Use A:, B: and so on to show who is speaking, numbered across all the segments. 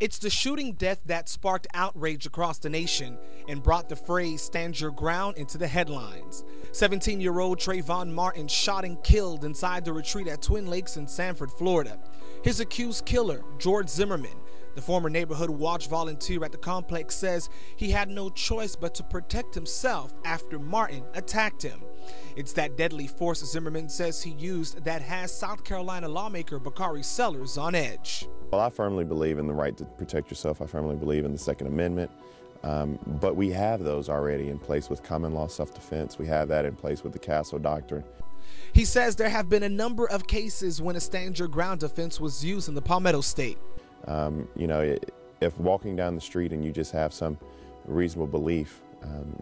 A: It's the shooting death that sparked outrage across the nation and brought the phrase "stand your ground" into the headlines. 17-year-old Trayvon Martin shot and killed inside the retreat at Twin Lakes in Sanford, Florida. His accused killer, George Zimmerman, the former neighborhood watch volunteer at the complex, says he had no choice but to protect himself after Martin attacked him. It's that deadly force Zimmerman says he used that has South Carolina lawmaker Bakari Sellers on edge.
B: Well, I firmly believe in the right to protect yourself. I firmly believe in the Second Amendment. But we have those already in place with common law self-defense. We have that in place with the Castle Doctrine.
A: He says there have been a number of cases when a stand your ground defense was used in the Palmetto State.
B: If walking down the street and you just have some reasonable belief,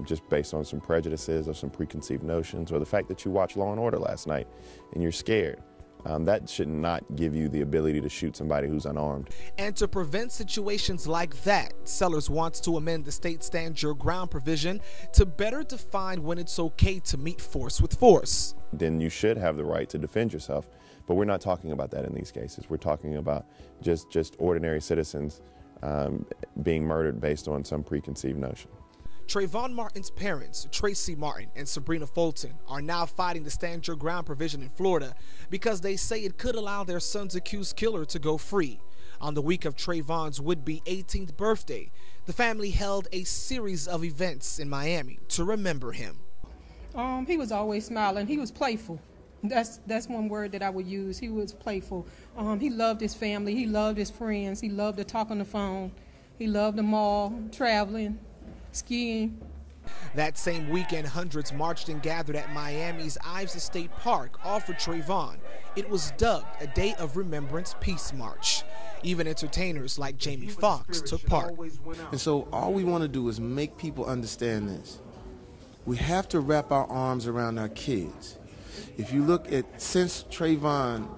B: just based on some prejudices or some preconceived notions, or the fact that you watched Law and Order last night and you're scared, that should not give you the ability to shoot somebody who's unarmed.
A: And to prevent situations like that, Sellers wants to amend the state stand your ground provision to better define when it's okay to meet force with force.
B: Then you should have the right to defend yourself. But we're not talking about that in these cases. We're talking about just ordinary citizens being murdered based on some preconceived notion.
A: Trayvon Martin's parents, Tracy Martin and Sabrina Fulton, are now fighting the stand your ground provision in Florida because they say it could allow their son's accused killer to go free. On the week of Trayvon's would-be 18th birthday, the family held a series of events in Miami to remember him.
C: He was always smiling. He was playful. That's one word that I would use. He was playful. He loved his family. He loved his friends. He loved to talk on the phone. He loved the mall, traveling, skiing.
A: That same weekend, hundreds marched and gathered at Miami's Ives State Park, all for Trayvon. It was dubbed a Day of Remembrance Peace March. Even entertainers like Jamie Foxx took part.
D: And so all we want to do is make people understand this. We have to wrap our arms around our kids. If you look at, since Trayvon,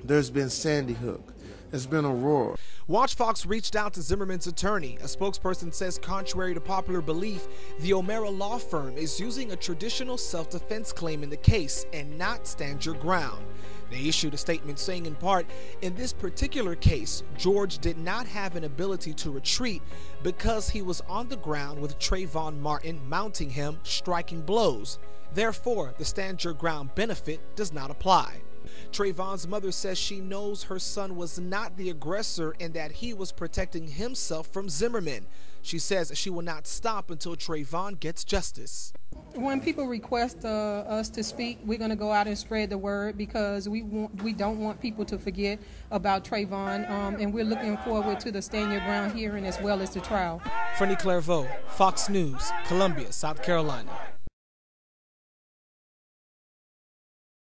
D: there's been Sandy Hook, there's been Aurora.
A: Watch Fox reached out to Zimmerman's attorney. A spokesperson says contrary to popular belief, the O'Mara law firm is using a traditional self-defense claim in the case and not stand your ground. They issued a statement saying in part, in this particular case, George did not have an ability to retreat because he was on the ground with Trayvon Martin mounting him, striking blows. Therefore, the stand your ground benefit does not apply. Trayvon's mother says she knows her son was not the aggressor and that he was protecting himself from Zimmerman. She says she will not stop until Trayvon gets justice.
C: When people request us to speak, we're going to go out and spread the word because we don't want people to forget about Trayvon, and we're looking forward to the Stand Your Ground hearing as well as the trial.
A: Fraendy Clervaud, Fox News, Columbia, South Carolina.